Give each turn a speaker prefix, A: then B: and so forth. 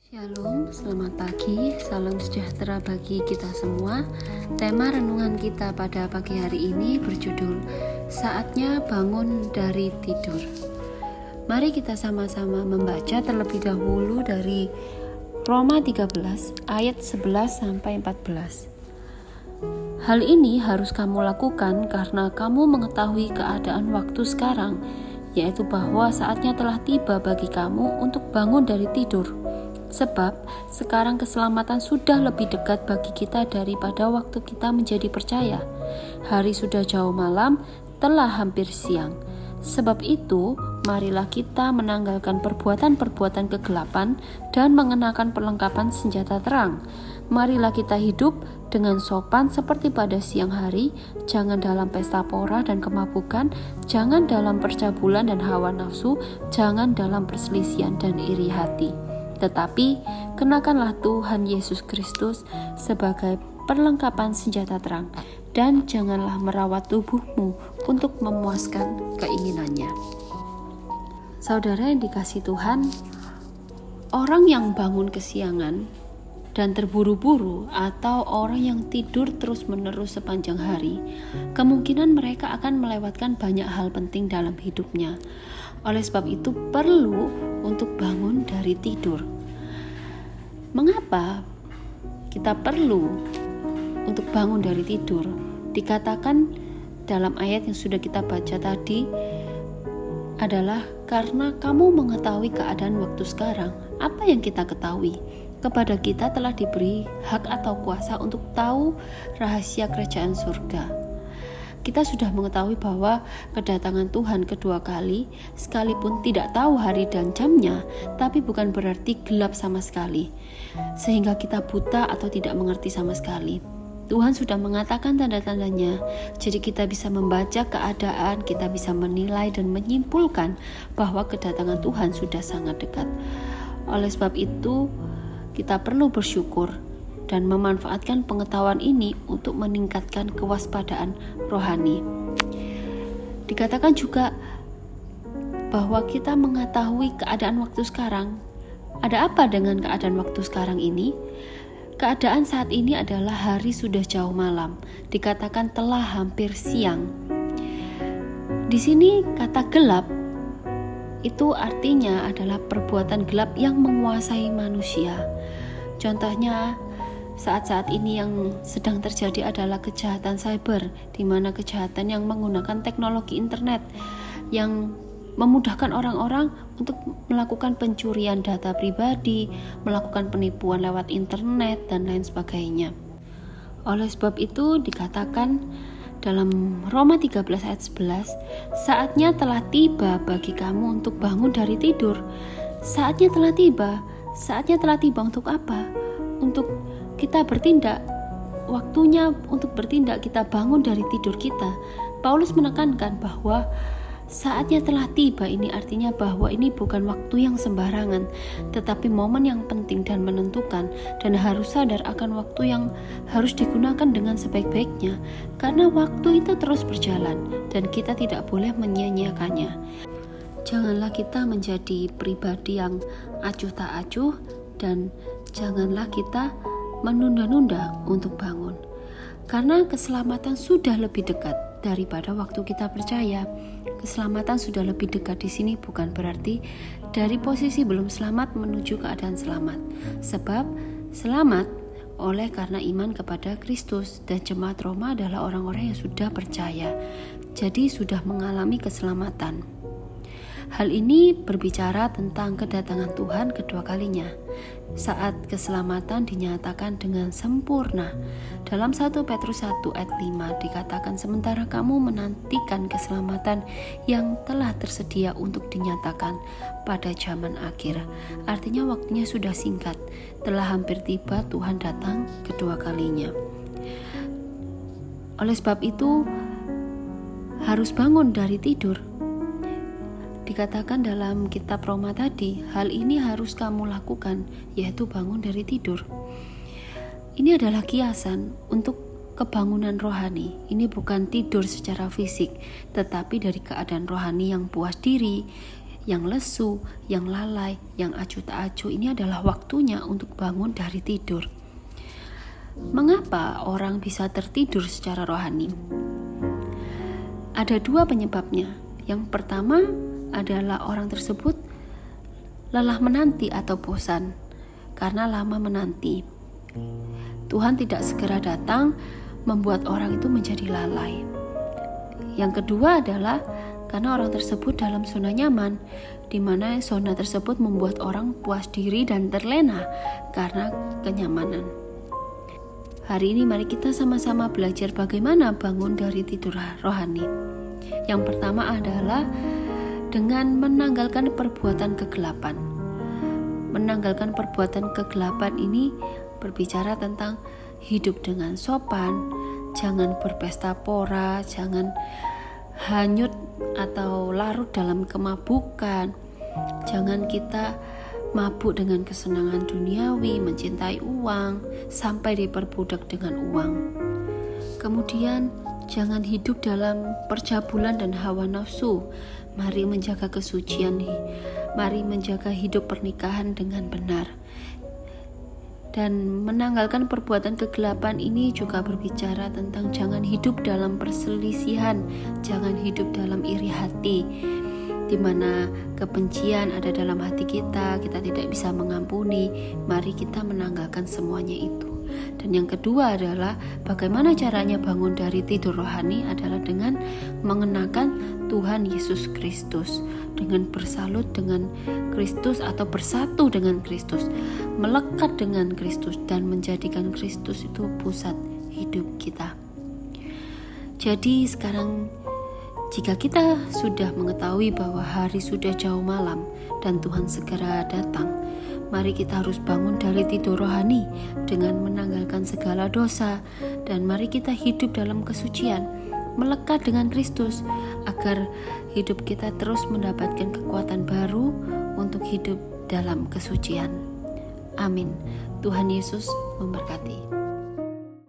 A: Shalom, selamat pagi, salam sejahtera bagi kita semua. Tema renungan kita pada pagi hari ini berjudul Saatnya Bangun dari Tidur. Mari kita sama-sama membaca terlebih dahulu dari Roma 13 ayat 11-14. Hal ini harus kamu lakukan karena kamu mengetahui keadaan waktu sekarang, yaitu bahwa saatnya telah tiba bagi kamu untuk bangun dari tidur. Sebab sekarang keselamatan sudah lebih dekat bagi kita daripada waktu kita menjadi percaya. Hari sudah jauh malam, telah hampir siang. Sebab itu, marilah kita menanggalkan perbuatan-perbuatan kegelapan dan mengenakan perlengkapan senjata terang. Marilah kita hidup dengan sopan seperti pada siang hari, jangan dalam pesta pora dan kemabukan, jangan dalam percabulan dan hawa nafsu, jangan dalam perselisihan dan iri hati. Tetapi kenakanlah Tuhan Yesus Kristus sebagai perlengkapan senjata terang, dan janganlah merawat tubuhmu untuk memuaskan keinginannya. Saudara yang dikasihi Tuhan, orang yang bangun kesiangan dan terburu-buru atau orang yang tidur terus-menerus sepanjang hari, kemungkinan mereka akan melewatkan banyak hal penting dalam hidupnya. Oleh sebab itu perlu untuk bangun dari tidur. Mengapa kita perlu untuk bangun dari tidur? Dikatakan dalam ayat yang sudah kita baca tadi adalah karena kamu mengetahui keadaan waktu sekarang. Apa yang kita ketahui? Kepada kita telah diberi hak atau kuasa untuk tahu rahasia kerajaan surga. Kita sudah mengetahui bahwa kedatangan Tuhan kedua kali, sekalipun tidak tahu hari dan jamnya, tapi bukan berarti gelap sama sekali, sehingga kita buta atau tidak mengerti sama sekali. Tuhan sudah mengatakan tanda-tandanya, jadi kita bisa membaca keadaan, kita bisa menilai dan menyimpulkan bahwa kedatangan Tuhan sudah sangat dekat. Oleh sebab itu, kita perlu bersyukur dan memanfaatkan pengetahuan ini untuk meningkatkan kewaspadaan rohani. Dikatakan juga bahwa kita mengetahui keadaan waktu sekarang. Ada apa dengan keadaan waktu sekarang ini? Keadaan saat ini adalah hari sudah jauh malam. Dikatakan telah hampir siang. Di sini kata gelap itu artinya adalah perbuatan gelap yang menguasai manusia. Contohnya, saat-saat ini yang sedang terjadi adalah kejahatan cyber, di mana kejahatan yang menggunakan teknologi internet yang memudahkan orang-orang untuk melakukan pencurian data pribadi, melakukan penipuan lewat internet, dan lain sebagainya. Oleh sebab itu dikatakan dalam Roma 13 ayat 11, saatnya telah tiba bagi kamu untuk bangun dari tidur. Saatnya telah tiba. Saatnya telah tiba untuk apa? Untuk kita bertindak. Waktunya untuk bertindak, kita bangun dari tidur kita. Paulus menekankan bahwa saatnya telah tiba ini artinya bahwa ini bukan waktu yang sembarangan, tetapi momen yang penting dan menentukan, dan harus sadar akan waktu yang harus digunakan dengan sebaik-baiknya, karena waktu itu terus berjalan dan kita tidak boleh menyia-nyiakannya. Janganlah kita menjadi pribadi yang acuh tak acuh, dan janganlah kita menunda-nunda untuk bangun, karena keselamatan sudah lebih dekat daripada waktu kita percaya. Keselamatan sudah lebih dekat di sini bukan berarti dari posisi belum selamat menuju keadaan selamat, sebab selamat oleh karena iman kepada Kristus, dan jemaat Roma adalah orang-orang yang sudah percaya, jadi sudah mengalami keselamatan. Hal ini berbicara tentang kedatangan Tuhan kedua kalinya, saat keselamatan dinyatakan dengan sempurna. Dalam 1 Petrus 1 ayat 5 dikatakan, sementara kamu menantikan keselamatan yang telah tersedia untuk dinyatakan pada zaman akhir. Artinya waktunya sudah singkat, telah hampir tiba Tuhan datang kedua kalinya. Oleh sebab itu harus bangun dari tidur. Dikatakan dalam kitab Roma tadi, hal ini harus kamu lakukan, yaitu bangun dari tidur. Ini adalah kiasan untuk kebangunan rohani. Ini bukan tidur secara fisik, tetapi dari keadaan rohani yang puas diri, yang lesu, yang lalai, yang acuh tak acuh, ini adalah waktunya untuk bangun dari tidur. Mengapa orang bisa tertidur secara rohani? Ada dua penyebabnya. Yang pertama adalah orang tersebut lelah menanti atau bosan karena lama menanti. Tuhan tidak segera datang, membuat orang itu menjadi lalai. Yang kedua adalah karena orang tersebut dalam zona nyaman, di mana zona tersebut membuat orang puas diri dan terlena karena kenyamanan. Hari ini mari kita sama-sama belajar bagaimana bangun dari tidur rohani. Yang pertama adalah dengan menanggalkan perbuatan kegelapan. Menanggalkan perbuatan kegelapan ini berbicara tentang hidup dengan sopan, jangan berpesta pora, jangan hanyut atau larut dalam kemabukan. Jangan kita mabuk dengan kesenangan duniawi, mencintai uang, sampai diperbudak dengan uang. Kemudian, jangan hidup dalam percabulan dan hawa nafsu. Mari menjaga kesucian, mari menjaga hidup pernikahan dengan benar. Dan menanggalkan perbuatan kegelapan ini juga berbicara tentang jangan hidup dalam perselisihan, jangan hidup dalam iri hati, di mana kebencian ada dalam hati kita tidak bisa mengampuni. Mari kita menanggalkan semuanya itu. Dan yang kedua adalah bagaimana caranya bangun dari tidur rohani adalah dengan mengenakan Tuhan Yesus Kristus, dengan bersalut dengan Kristus atau bersatu dengan Kristus, melekat dengan Kristus dan menjadikan Kristus itu pusat hidup kita. Jadi sekarang jika kita sudah mengetahui bahwa hari sudah jauh malam dan Tuhan segera datang, mari kita harus bangun dari tidur rohani dengan menanggalkan segala dosa, dan mari kita hidup dalam kesucian, melekat dengan Kristus, agar hidup kita terus mendapatkan kekuatan baru untuk hidup dalam kesucian. Amin. Tuhan Yesus memberkati.